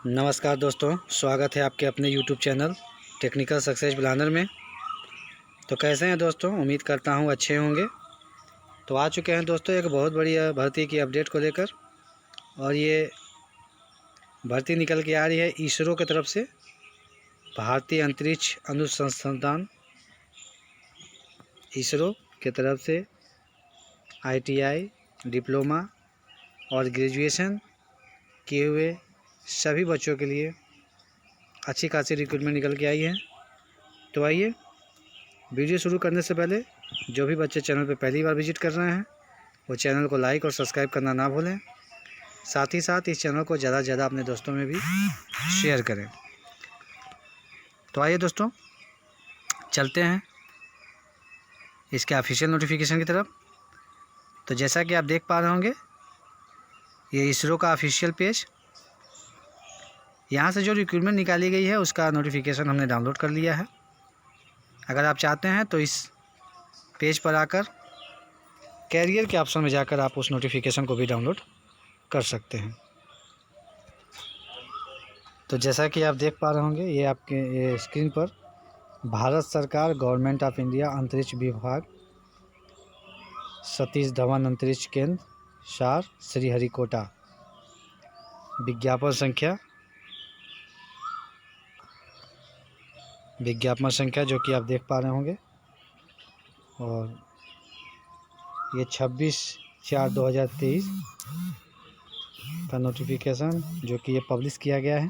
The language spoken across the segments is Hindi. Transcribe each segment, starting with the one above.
नमस्कार दोस्तों, स्वागत है आपके अपने YouTube channel Technical Success Planner में। तो कैसे हैं दोस्तों? उम्मीद करता हूं अच्छे होंगे। तो आ चुके हैं दोस्तों एक बहुत बड़ी भर्ती की अपडेट को लेकर, और ये भर्ती निकल के आ रही है इसरो की तरफ से। भारतीय अंतरिक्ष अनुसंधान इसरो की तरफ से ITI, डिप्लोमा और ग्रेजुएशन किए हुए सभी बच्चों के लिए अच्छी खासी रिक्रूटमेंट निकल के आई है। तो आइए, वीडियो शुरू करने से पहले जो भी बच्चे चैनल पर पहली बार विजिट कर रहे हैं वो चैनल को लाइक और सब्सक्राइब करना ना भूलें। साथ ही साथ इस चैनल को ज़्यादा से ज़्यादा अपने दोस्तों में भी शेयर करें। तो आइए दोस्तों, चलते हैं इसके ऑफिशियल नोटिफिकेशन की तरफ। तो जैसा कि आप देख पा रहे होंगे, ये इसरो का ऑफिशियल पेज, यहाँ से जो रिक्रूटमेंट निकाली गई है उसका नोटिफिकेशन हमने डाउनलोड कर लिया है। अगर आप चाहते हैं तो इस पेज पर आकर कैरियर के ऑप्शन में जाकर आप उस नोटिफिकेशन को भी डाउनलोड कर सकते हैं। तो जैसा कि आप देख पा रहे होंगे, ये आपके ये स्क्रीन पर भारत सरकार गवर्नमेंट ऑफ इंडिया अंतरिक्ष विभाग, सतीश धवन अंतरिक्ष केंद्र, सार, श्रीहरिकोटा, विज्ञापन संख्या जो कि आप देख पा रहे होंगे। और ये 26/4/2023 का नोटिफिकेशन जो कि ये पब्लिश किया गया है।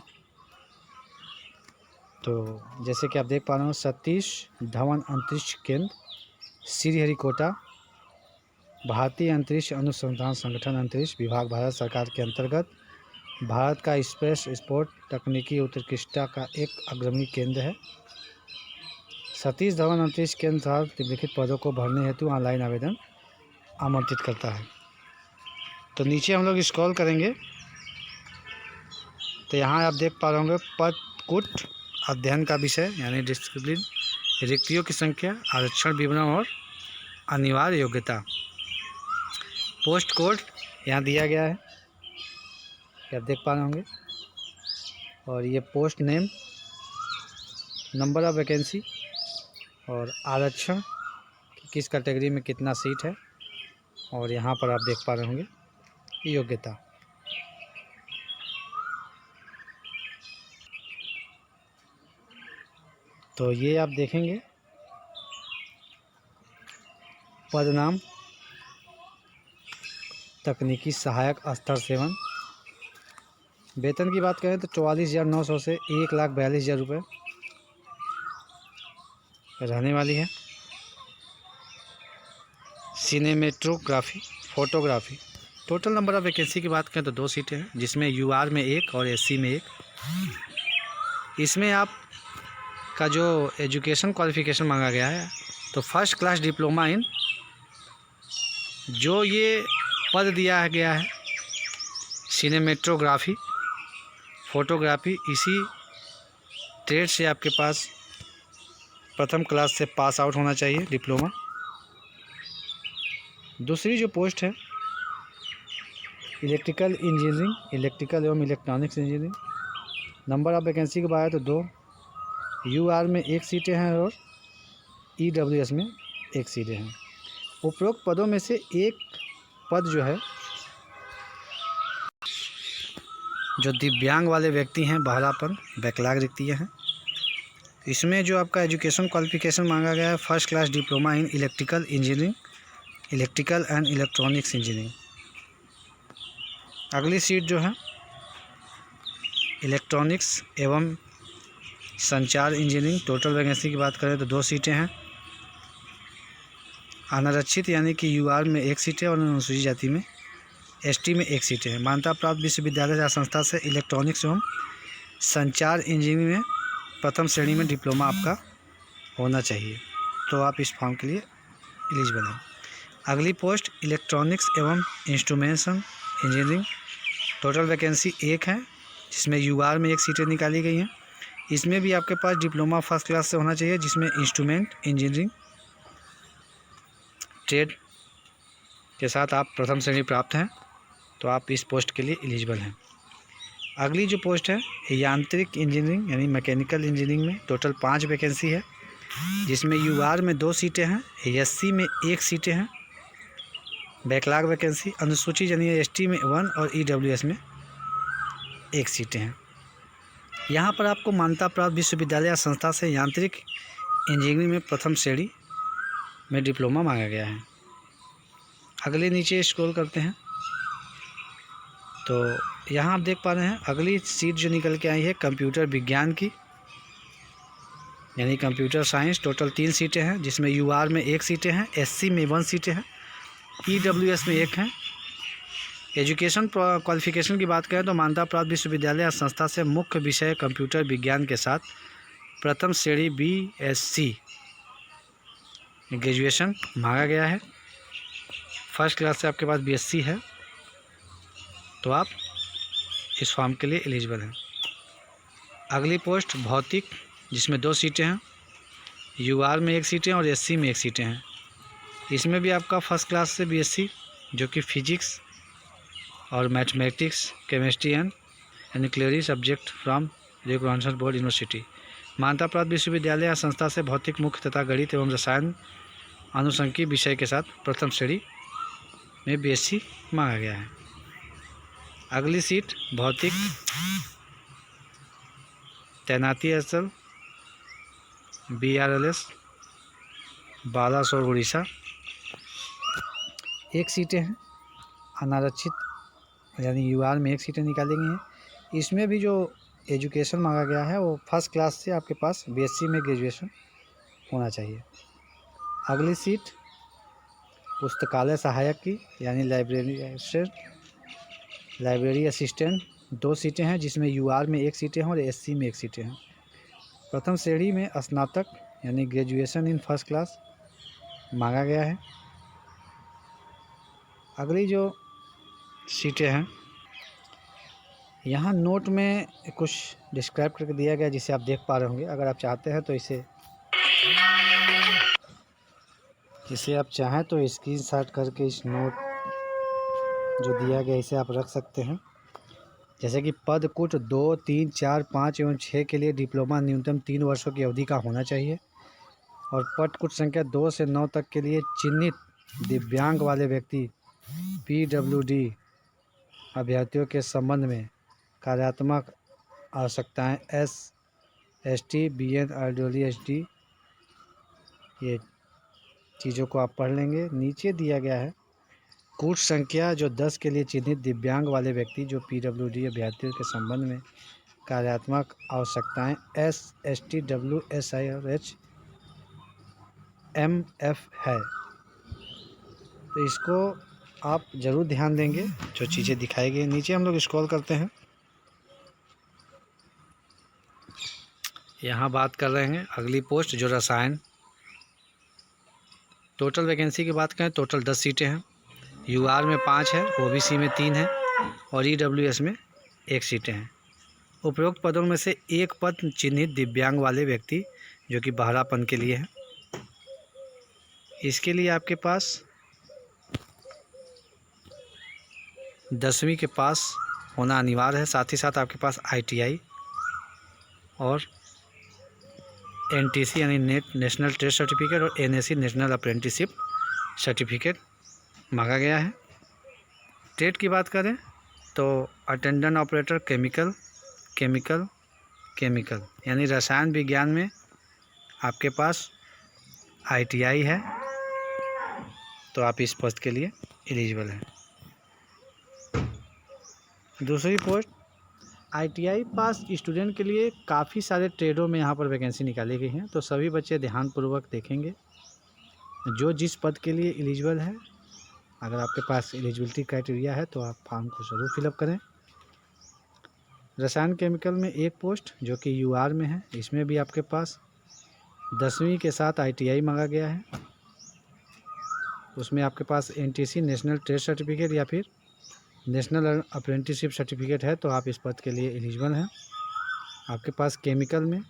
तो जैसे कि आप देख पा रहे हो, सतीश धवन अंतरिक्ष केंद्र, श्रीहरिकोटा, भारतीय अंतरिक्ष अनुसंधान संगठन अंतरिक्ष विभाग, भारत सरकार के अंतर्गत भारत का स्पेस स्पोर्ट तकनीकी उत्कृष्टता का एक अग्रणी केंद्र है। सतीश धवन अंतरिक्ष केंद्र द्वारा निम्नलिखित पदों को भरने हेतु ऑनलाइन आवेदन आमंत्रित करता है। तो नीचे हम लोग स्क्रॉल करेंगे तो यहाँ आप देख पा रहे होंगे पद कुट अध्ययन का विषय यानी डिसिप्लिन, रिक्तियों की संख्या, आरक्षण विवरण और अनिवार्य योग्यता। पोस्ट कोड यहाँ दिया गया है, आप देख पा रहे होंगे। और ये post name, number of vacancy और आरक्षण किस कैटेगरी में कितना सीट है, और यहाँ पर आप देख पा रहे होंगे योग्यता। तो ये आप देखेंगे पद नाम तकनीकी सहायक स्तर 7। वेतन की बात करें तो 44,900 से 1,42,000 रुपये रहने वाली है। Cinematography, photography. Total number of vacancy की बात करें तो 2 सीटें हैं, जिसमें UR में 1 और SC में 1। इसमें आप का जो एजुकेशन क्वालिफिकेशन मांगा गया है तो फर्स्ट क्लास डिप्लोमा इन, जो ये पद दिया गया है सिनेमेटोग्राफी, फोटोग्राफी, इसी ट्रेड से आपके पास प्रथम क्लास से पास आउट होना चाहिए, डिप्लोमा। दूसरी जो पोस्ट है इलेक्ट्रिकल इंजीनियरिंग, इलेक्ट्रिकल एवं electronics engineering. Number of vacancy की बात है तो 2, UR में 1 सीटें हैं और EWS में 1 सीटें हैं। उपरोक्त पदों में से एक पद जो है, जो दिव्यांग वाले व्यक्ति हैं, बहरापन, बैकलॉग रिक्तियाँ हैं। इसमें जो आपका एजुकेशन क्वालिफिकेशन मांगा गया है first class diploma in electrical engineering, electrical and electronics engineering. अगली सीट जो है इलेक्ट्रॉनिक्स एवं संचार इंजीनियरिंग। टोटल वैकेंसी की बात करें तो 2 सीटें हैं। अनारक्षित यानी कि UR में 1 सीट है और अनुसूचित जाति में ST में 1 सीटें हैं। मान्यता प्राप्त विश्वविद्यालय या संस्था से इलेक्ट्रॉनिक्स एवं संचार इंजीनियरिंग में प्रथम श्रेणी में डिप्लोमा आपका होना चाहिए, तो आप इस फॉर्म के लिए एलिजिबल हैं। अगली पोस्ट इलेक्ट्रॉनिक्स एवं इंस्ट्रूमेंटेशन इंजीनियरिंग। टोटल वैकेंसी 1 है, जिसमें UR में 1 सीटें निकाली गई हैं। इसमें भी आपके पास डिप्लोमा फर्स्ट क्लास से होना चाहिए, जिसमें इंस्ट्रूमेंट इंजीनियरिंग ट्रेड के साथ आप प्रथम श्रेणी प्राप्त हैं, तो आप इस पोस्ट के लिए एलिजिबल हैं। अगली जो पोस्ट है यांत्रिक इंजीनियरिंग यानी मैकेनिकल इंजीनियरिंग में टोटल 5 वैकेंसी है, जिसमें यूआर में 2 सीटें हैं, एससी में 1 सीटें हैं, बैकलॉग वैकेंसी, अनुसूचित यानी एसटी में 1 और ईडब्ल्यूएस में 1 सीटें हैं। यहाँ पर आपको मान्यता प्राप्त विश्वविद्यालय या संस्था से यांत्रिक इंजीनियरिंग में प्रथम श्रेणी में डिप्लोमा मांगा गया है। अगले नीचे स्क्रॉल करते हैं तो यहाँ आप देख पा रहे हैं अगली सीट जो निकल के आई है कंप्यूटर विज्ञान की यानी कंप्यूटर साइंस। टोटल 3 सीटें हैं, जिसमें यूआर में 1 सीटें हैं, एससी में 1 सीटें हैं, ईडब्ल्यूएस में 1 है। एजुकेशन क्वालिफिकेशन की बात करें तो मान्यता प्राप्त विश्वविद्यालय या संस्था से मुख्य विषय कंप्यूटर विज्ञान के साथ प्रथम श्रेणी बीएससी ग्रेजुएशन मांगा गया है। फर्स्ट क्लास से आपके पास बीएससी है तो आप इस फॉर्म के लिए एलिजिबल हैं। अगली पोस्ट भौतिक, जिसमें 2 सीटें हैं, यूआर में 1 सीटें और एससी में 1 सीटें हैं। इसमें भी आपका फर्स्ट क्लास से बीएससी जो कि फिजिक्स और mathematics, chemistry and nuclear subject from recognition board university. मान्यता प्राप्त विश्वविद्यालय या संस्था से भौतिक मुख्य तथा गणित एवं रसायन अनुषंगी विषय के साथ प्रथम श्रेणी में बीएससी मांगा गया है। अगली सीट भौतिक तैनाती स्थल BRLS बालासोर उड़ीसा, 1 सीटें हैं। अनारक्षित यानी यूआर में 1 सीटें निकाली गई हैं। इसमें भी जो एजुकेशन मांगा गया है वो फर्स्ट क्लास से आपके पास बीएससी में ग्रेजुएशन होना चाहिए। अगली सीट पुस्तकालय सहायक की यानी लाइब्रेरी असिस्टेंट, 2 सीटें हैं, जिसमें यूआर में 1 सीटें हैं और एससी में 1 सीटें हैं। प्रथम श्रेणी में स्नातक यानी ग्रेजुएशन इन फर्स्ट क्लास मांगा गया है। अगली जो सीटें हैं यहाँ नोट में कुछ डिस्क्राइब करके दिया गया जिसे आप देख पा रहे होंगे। अगर आप चाहते हैं तो इसे आप चाहें तो स्क्रीनशॉट करके इस नोट जो दिया गया इसे आप रख सकते हैं। जैसे कि पद कुट 2, 3, 4, 5 एवं 6 के लिए डिप्लोमा न्यूनतम 3 वर्षों की अवधि का होना चाहिए और पद कुट संख्या 2 से 9 तक के लिए चिन्हित दिव्यांग वाले व्यक्ति PWD अभ्यर्थियों के संबंध में कार्यात्मक आवश्यकताएं SST BN RWD ये चीज़ों को आप पढ़ लेंगे। नीचे दिया गया है कूट संख्या जो 10 के लिए चिन्हित दिव्यांग वाले व्यक्ति जो PWD अभ्यर्थियों के संबंध में कार्यात्मक आवश्यकताएं SST WSIRH MF है। तो इसको आप ज़रूर ध्यान देंगे जो चीज़ें दिखाई गई। नीचे हम लोग स्क्रॉल करते हैं, यहाँ बात कर रहे हैं अगली पोस्ट जो रसायन। टोटल वैकेंसी की बात करें टोटल 10 सीटें हैं, यूआर में 5 है, ओबीसी में 3 है और ईडब्ल्यूएस में 1 सीटें हैं। उपरोक्त पदों में से एक पद चिन्हित दिव्यांग वाले व्यक्ति जो कि बहरापन के लिए है। इसके लिए आपके पास 10वीं के पास होना अनिवार्य है, साथ ही साथ आपके पास ITI और NTC यानी नेशनल ट्रेड सर्टिफिकेट और NAC नेशनल अप्रेंटिसशिप सर्टिफिकेट मांगा गया है। ट्रेड की बात करें तो अटेंडेंट ऑपरेटर केमिकल यानी रसायन विज्ञान में आपके पास ITI है तो आप इस पोस्ट के लिए एलिजिबल हैं। दूसरी पोस्ट ITI पास स्टूडेंट के लिए काफ़ी सारे ट्रेडों में यहाँ पर वैकेंसी निकाली गई हैं, तो सभी बच्चे ध्यानपूर्वक देखेंगे जो जिस पद के लिए एलिजिबल है। अगर आपके पास एलिजिबिलिटी क्राइटेरिया है तो आप फॉर्म को ज़रूर फिलअप करें। रसायन केमिकल में 1 पोस्ट जो कि यूआर में है, इसमें भी आपके पास 10वीं के साथ ITI मांगा गया है। उसमें आपके पास NTC नेशनल ट्रेड सर्टिफिकेट या फिर नेशनल अप्रेंटिसशिप सर्टिफिकेट है तो आप इस पद के लिए एलिजिबल हैं। आपके पास केमिकल में ये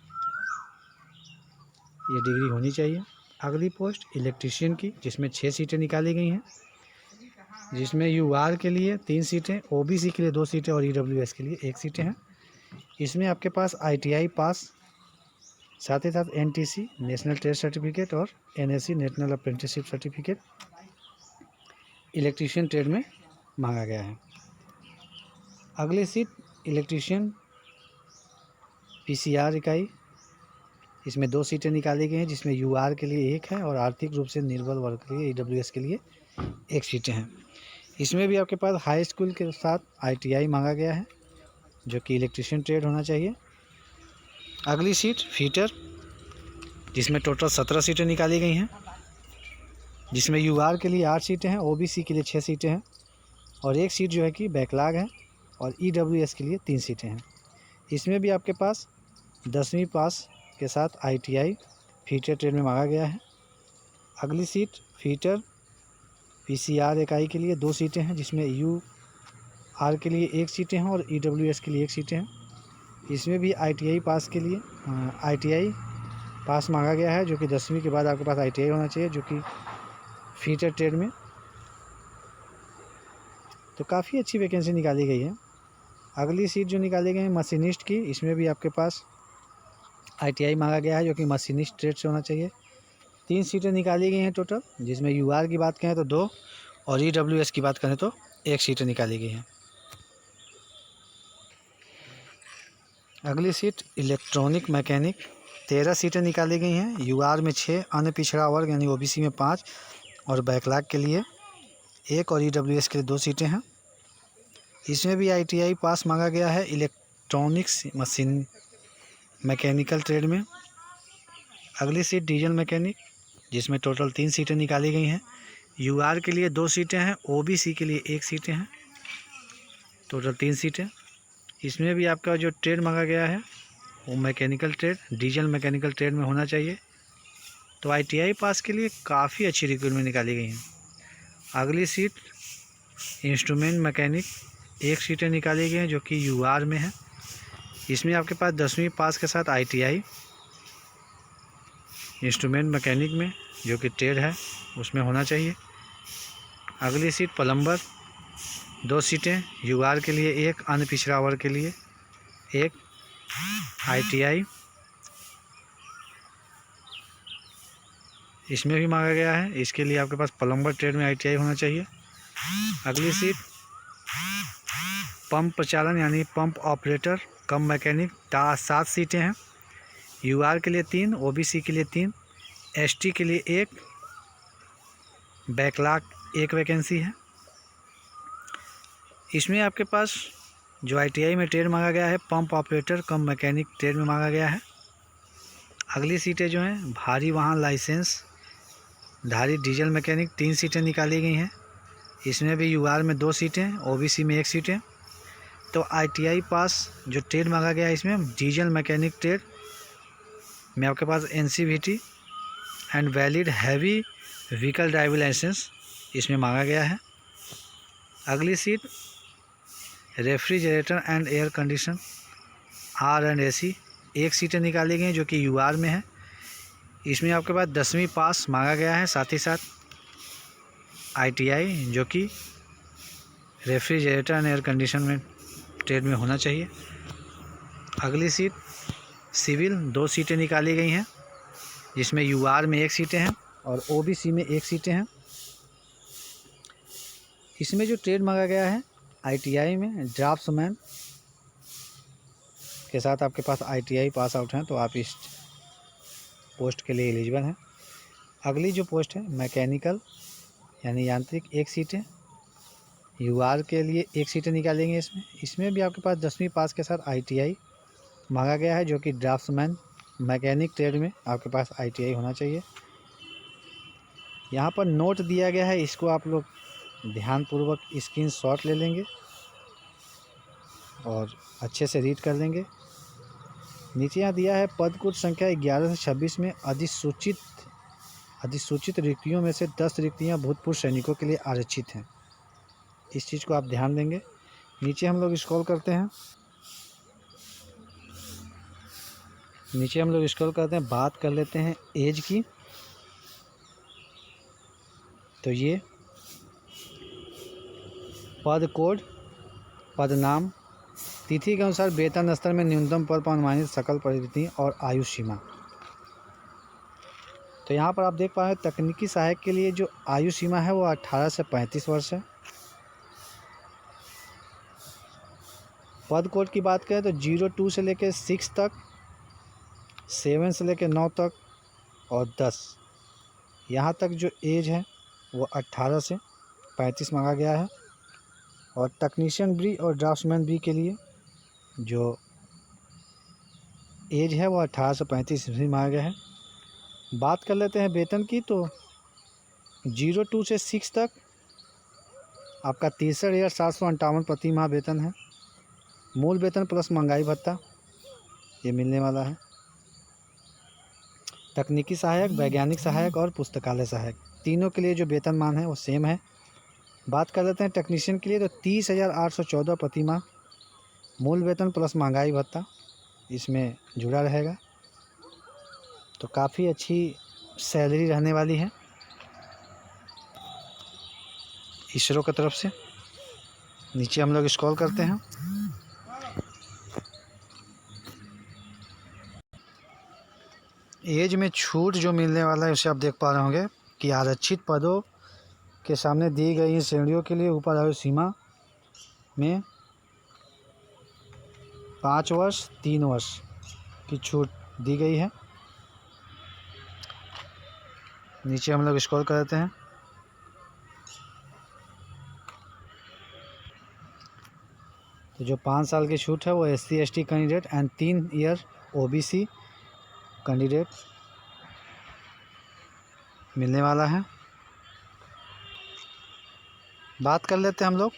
डिग्री होनी चाहिए। अगली पोस्ट इलेक्ट्रीशियन की जिसमें 6 सीटें निकाली गई हैं। जिसमें यूआर के लिए 3 सीटें, ओबीसी के लिए 2 सीटें और ईडब्ल्यूएस के लिए 1 सीटें हैं। इसमें आपके पास आईटीआई पास, साथ ही साथ एनटीसी नेशनल ट्रेड सर्टिफिकेट और NSC national apprenticeship certificate electrician trade में मांगा गया है। अगली सीट इलेक्ट्रीशियन पीसीआर इकाई, इसमें 2 सीटें निकाली गई हैं, जिसमें यूआर के लिए 1 है और आर्थिक रूप से निर्बल वर्ग के लिए ईडब्ल्यूएस के लिए 1 सीटें हैं। इसमें भी आपके पास हाई स्कूल के साथ आईटीआई मांगा गया है, जो कि इलेक्ट्रीशियन ट्रेड होना चाहिए। अगली सीट फीटर, जिसमें टोटल 17 सीटें निकाली गई हैं, जिसमें यूआर के लिए 8 सीटें हैं, ओबीसी के लिए 6 सीटें हैं और 1 सीट जो है कि बैकलॉग है और ईडब्ल्यूएस के लिए 3 सीटें हैं। इसमें भी आपके पास 10वीं पास के साथ आईटीआई फीटर ट्रेड में मांगा गया है। अगली सीट फीटर पीसीआर इकाई के लिए 2 सीटें हैं, जिसमें यूआर के लिए 1 सीटें हैं और ईडब्ल्यूएस के लिए 1 सीटें हैं। इसमें भी आईटीआई पास के लिए आईटीआई पास मांगा गया है, जो कि 10वीं के बाद आपके पास आईटीआई होना चाहिए, जो कि फीटर ट्रेड में। तो काफ़ी अच्छी वैकेंसी निकाली गई है। अगली सीट जो निकाली गई है मशीनिस्ट की, इसमें भी आपके पास आईटीआई मांगा गया है, जो कि मशीनिस्ट ट्रेड से होना चाहिए। 3 सीटें निकाली गई हैं टोटल, जिसमें यूआर की बात करें तो 2 और ईडब्ल्यूएस की बात करें तो 1 सीटें निकाली गई हैं। अगली सीट इलेक्ट्रॉनिक मैकेनिक, 13 सीटें निकाली गई हैं। यूआर में 6, अन्य पिछड़ा वर्ग यानी ओबीसी में 5 और बैकलॉग के लिए 1 और ईडब्ल्यूएस के लिए 2 सीटें हैं। इसमें भी आईटीआई पास मांगा गया है इलेक्ट्रॉनिक्स मशीन मैकेनिकल ट्रेड में। अगली सीट डीजल मैकेनिक, जिसमें टोटल 3 सीटें निकाली गई हैं। यूआर के लिए 2 सीटें हैं, ओबीसी के लिए 1 सीटें हैं, टोटल 3 सीटें। इसमें भी आपका जो ट्रेड मांगा गया है वो mechanical trade, diesel mechanical trade में होना चाहिए। तो आईटीआई पास के लिए काफ़ी अच्छी रिक्रूटमेंट निकाली गई हैं। अगली सीट इंस्ट्रूमेंट मैकेनिक, 1 सीटें निकाली गई हैं, जो कि यूआर में है। इसमें आपके पास 10वीं पास के साथ आईटीआई इंस्ट्रूमेंट मैकेनिक में, जो कि ट्रेड है, उसमें होना चाहिए। अगली सीट प्लम्बर, 2 सीटें, यूआर के लिए 1, अन्य पिछड़ा वर्ग के लिए 1, आईटीआई इसमें भी मांगा गया है। इसके लिए आपके पास प्लम्बर ट्रेड में आईटीआई होना चाहिए। अगली सीट पंप प्रचालन यानी पंप ऑपरेटर कम मैकेनिक, 7 सीटें हैं। यूआर के लिए 3, ओबीसी के लिए 3, एसटी के लिए 1, बैकलॉग 1 वैकेंसी है। इसमें आपके पास जो आईटीआई में ट्रेड मांगा गया है पंप ऑपरेटर कम मैकेनिक ट्रेड में मांगा गया है। अगली सीटें जो हैं भारी वाहन लाइसेंस धारी डीजल मैकेनिक, 3 सीटें निकाली गई हैं। इसमें भी यूआर में 2 सीटें, ओबीसी में 1 सीटें। तो आईटीआई पास जो ट्रेड मांगा गया है इसमें डीजल मैकेनिक ट्रेड में आपके पास NCVT and valid heavy vehicle driving licence इसमें मांगा गया है। अगली seat refrigerator and air condition R&AC, 1 सीटें निकाली गई हैं, जो कि यूआर में है। इसमें आपके पास 10वीं पास मांगा गया है, साथ ही साथ आईटीआई जो कि रेफ्रिजरेटर एंड एयर कंडीशन में ट्रेड में होना चाहिए। अगली सीट सिविल, 2 सीटें निकाली गई हैं, जिसमें यूआर में 1 सीटें हैं और ओबीसी में 1 सीटें हैं। इसमें जो ट्रेड मांगा गया है आईटीआई में ड्राफ्ट्समैन के साथ आपके पास आईटीआई पास आउट हैं, तो आप इस पोस्ट के लिए एलिजिबल हैं। अगली जो पोस्ट है मैकेनिकल यानी यांत्रिक, 1 सीटें, यूआर के लिए 1 सीटें निकालेंगे। इसमें भी आपके पास 10वीं पास के साथ आईटीआई मांगा गया है, जो कि ड्राफ्ट्समैन मैकेनिक ट्रेड में आपके पास आईटीआई होना चाहिए। यहाँ पर नोट दिया गया है, इसको आप लोग ध्यानपूर्वक स्क्रीनशॉट ले लेंगे और अच्छे से रीड कर लेंगे। नीचे यहाँ दिया है पद कोड संख्या 11 से 26 में अधिसूचित रिक्तियों में से 10 रिक्तियाँ भूतपूर्व सैनिकों के लिए आरक्षित हैं। इस चीज़ को आप ध्यान देंगे। नीचे हम लोग स्क्रॉल करते हैं, बात कर लेते हैं एज की। तो ये पद कोड, पद नाम, तिथि के अनुसार वेतन स्तर में न्यूनतम पद पर अनुमानित सकल परिवर्तनीय और आयु सीमा। तो यहाँ पर आप देख पा रहे हैं तकनीकी सहायक के लिए जो आयु सीमा है वो 18 से 35 वर्ष है। पद कोड की बात करें तो 02 से लेकर 6 तक, 7 से लेकर 9 तक और 10, यहाँ तक जो एज है वो 18 से 35 मांगा गया है। और टेक्नीशियन बी और ड्राफ्ट्समैन बी के लिए जो एज है वो 18 से 35 भी मांगा गया है। बात कर लेते हैं वेतन की, तो 02 से 6 तक आपका 63,758 प्रति माह वेतन है। मूल वेतन प्लस महंगाई भत्ता ये मिलने वाला है। तकनीकी सहायक, वैज्ञानिक सहायक और पुस्तकालय सहायक तीनों के लिए जो वेतनमान है वो सेम है। बात कर लेते हैं टेक्नीशियन के लिए, तो 30,814 प्रति माह मूल वेतन प्लस महंगाई भत्ता इसमें जुड़ा रहेगा। तो काफ़ी अच्छी सैलरी रहने वाली है इसरो की तरफ से। नीचे हम लोग स्क्रॉल करते हैं, एज में छूट जो मिलने वाला है उसे आप देख पा रहे होंगे कि आरक्षित पदों के सामने दी गई श्रेणियों के लिए ऊपर आयु सीमा में 5 वर्ष 3 वर्ष की छूट दी गई है। नीचे हम लोग स्क्रॉल करते हैं, तो जो 5 साल की छूट है वो SC ST candidate and 3 year OBC candidate मिलने वाला है। बात कर लेते हैं हम लोग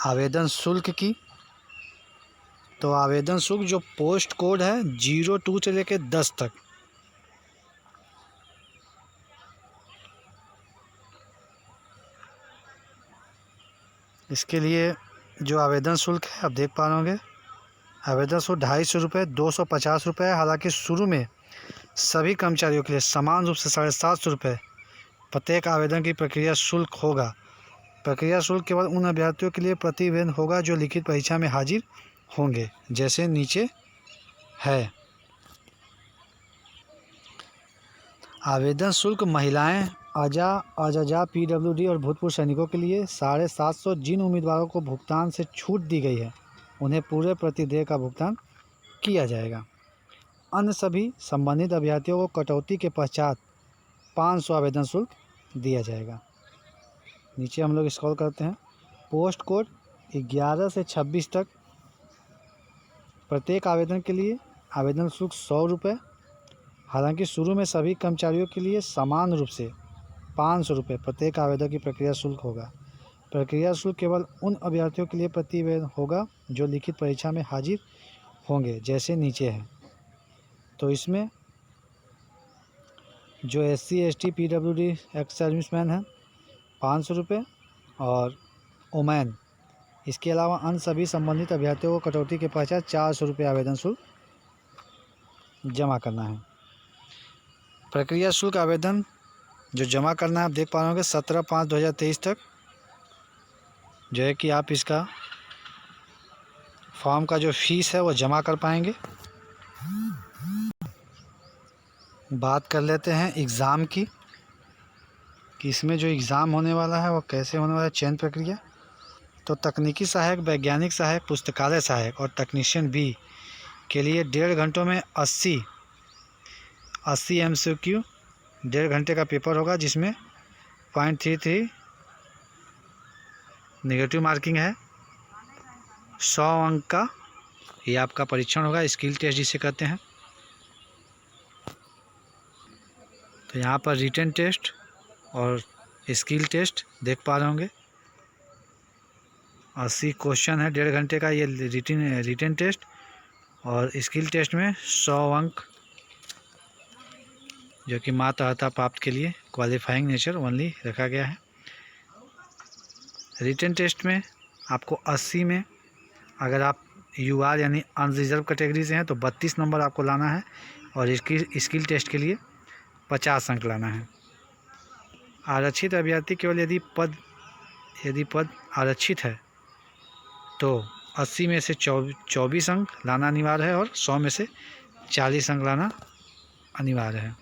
आवेदन शुल्क की। तो आवेदन शुल्क जो पोस्ट कोड है 02 से लेकर 10 तक, इसके लिए जो आवेदन शुल्क है आप देख पा रहे होंगे, आवेदन शुल्क 250 रुपये, 250 रुपये है। हालांकि शुरू में सभी कर्मचारियों के लिए समान रूप से 750 रुपये प्रत्येक आवेदन की प्रक्रिया शुल्क होगा। प्रक्रिया शुल्क केवल उन अभ्यर्थियों के लिए प्रतिवेदन होगा जो लिखित परीक्षा में हाजिर होंगे, जैसे नीचे है। आवेदन शुल्क महिलाएं, अजजा PWD और भूतपूर्व सैनिकों के लिए 750। जिन उम्मीदवारों को भुगतान से छूट दी गई है उन्हें पूरे प्रतिदेय का भुगतान किया जाएगा। अन्य सभी संबंधित अभ्यर्थियों को कटौती के पश्चात 500 आवेदन शुल्क दिया जाएगा। नीचे हम लोग स्क्रॉल करते हैं, पोस्ट कोड 11 से 26 तक प्रत्येक आवेदन के लिए आवेदन शुल्क 100 रुपये। हालांकि शुरू में सभी कर्मचारियों के लिए समान रूप से 500 रुपये प्रत्येक आवेदन की प्रक्रिया शुल्क होगा। प्रक्रिया शुल्क केवल उन अभ्यर्थियों के लिए प्रतिवेदन होगा जो लिखित परीक्षा में हाजिर होंगे, जैसे नीचे है। तो इसमें जो SC ST PWD ex serviceman है 500 रुपये और ओमैन, इसके अलावा अन्य सभी संबंधित अभ्यर्थियों को कटौती के पश्चात 400 रुपये आवेदन शुल्क जमा करना है। प्रक्रिया शुल्क आवेदन जो जमा करना है आप देख पा रहे होंगे 17/5/2023 तक, जो है कि आप इसका फॉर्म का जो फीस है वो जमा कर पाएंगे। बात कर लेते हैं एग्ज़ाम की कि इसमें जो एग्ज़ाम होने वाला है वो कैसे होने वाला है, चयन प्रक्रिया। तो तकनीकी सहायक, वैज्ञानिक सहायक, पुस्तकालय सहायक और टेक्नीशियन बी के लिए 1.5 घंटों में 80 MCQ 1.5 घंटे का पेपर होगा, जिसमें 0.33 नेगेटिव मार्किंग है। 100 अंक का ये आपका परीक्षण होगा, स्किल टेस्ट जिसे कहते हैं। तो यहाँ पर रिटन टेस्ट और स्किल टेस्ट देख पा रहे होंगे। 80 क्वेश्चन है 1.5 घंटे का ये रिटन टेस्ट, और स्किल टेस्ट में 100 अंक जो कि मात्र अर्हता प्राप्त के लिए क्वालिफाइंग नेचर ओनली रखा गया है। रिटन टेस्ट में आपको 80 में अगर आप UR यानी अनरिजर्व कैटेगरी से हैं तो 32 नंबर आपको लाना है, और स्किल टेस्ट के लिए 50 अंक लाना है। आरक्षित अभ्यर्थी केवल यदि पद यदि पद आरक्षित है तो 80 में से 24 अंक लाना अनिवार्य है और 100 में से 40 अंक लाना अनिवार्य है।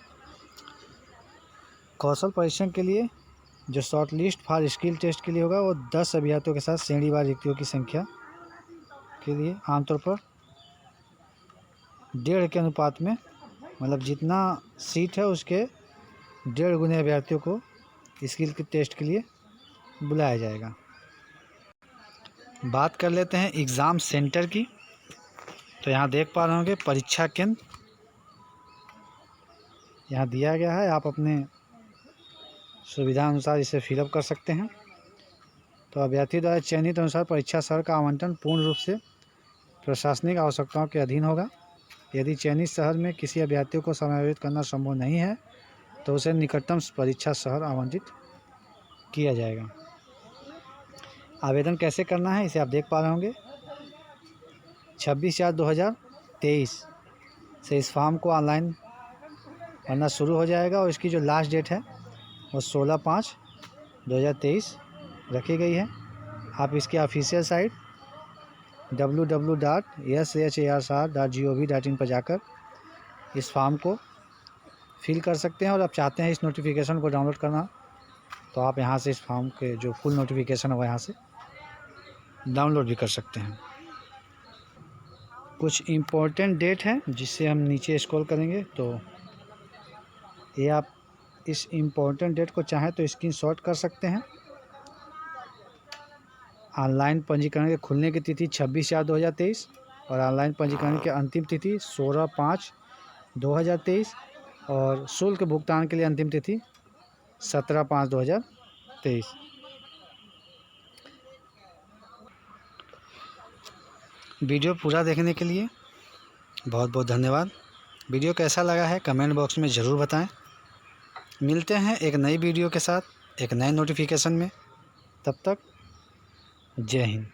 कौशल परीक्षण के लिए जो short list for skill test के लिए होगा वो 10 अभ्यर्थियों के साथ श्रेणीवार रिक्तियों की संख्या के लिए आमतौर पर 1.5 के अनुपात में, मतलब जितना सीट है उसके 1.5 गुने अभ्यर्थियों को स्किल के टेस्ट के लिए बुलाया जाएगा। बात कर लेते हैं एग्ज़ाम सेंटर की। तो यहाँ देख पा रहे होंगे परीक्षा केंद्र यहाँ दिया गया है, आप अपने सुविधा अनुसार इसे फिलअप कर सकते हैं। तो अभ्यर्थी द्वारा चयनित अनुसार परीक्षा शहर का आवंटन पूर्ण रूप से प्रशासनिक आवश्यकताओं के अधीन होगा। यदि चयनित शहर में किसी अभ्यर्थी को समायोजित करना संभव नहीं है तो उसे निकटतम परीक्षा शहर आवंटित किया जाएगा। आवेदन कैसे करना है इसे आप देख पा रहे होंगे। 26/4/2023 से इस फॉर्म को ऑनलाइन भरना शुरू हो जाएगा और इसकी जो लास्ट डेट है वो 16/5/2023 रखी गई है। आप इसके ऑफिशियल साइट www.shar.gov.in पर जाकर इस फॉर्म को फिल कर सकते हैं और आप चाहते हैं इस नोटिफिकेशन को डाउनलोड करना तो आप यहाँ से इस फॉर्म के जो फुल नोटिफिकेशन है वो यहाँ से डाउनलोड भी कर सकते हैं। कुछ इम्पोर्टेंट डेट है जिससे हम नीचे स्क्रॉल करेंगे तो ये आप इस इम्पोर्टेंट डेट को चाहें तो स्क्रीनशॉट कर सकते हैं। ऑनलाइन पंजीकरण के खुलने की तिथि 26/4/2023 और ऑनलाइन पंजीकरण की अंतिम तिथि 16/5/2023 और शुल्क भुगतान के लिए अंतिम तिथि 17/5/2023। वीडियो पूरा देखने के लिए बहुत बहुत धन्यवाद। वीडियो कैसा लगा है कमेंट बॉक्स में ज़रूर बताएं। मिलते हैं एक नई वीडियो के साथ एक नए नोटिफिकेशन में। तब तक जय हिंद।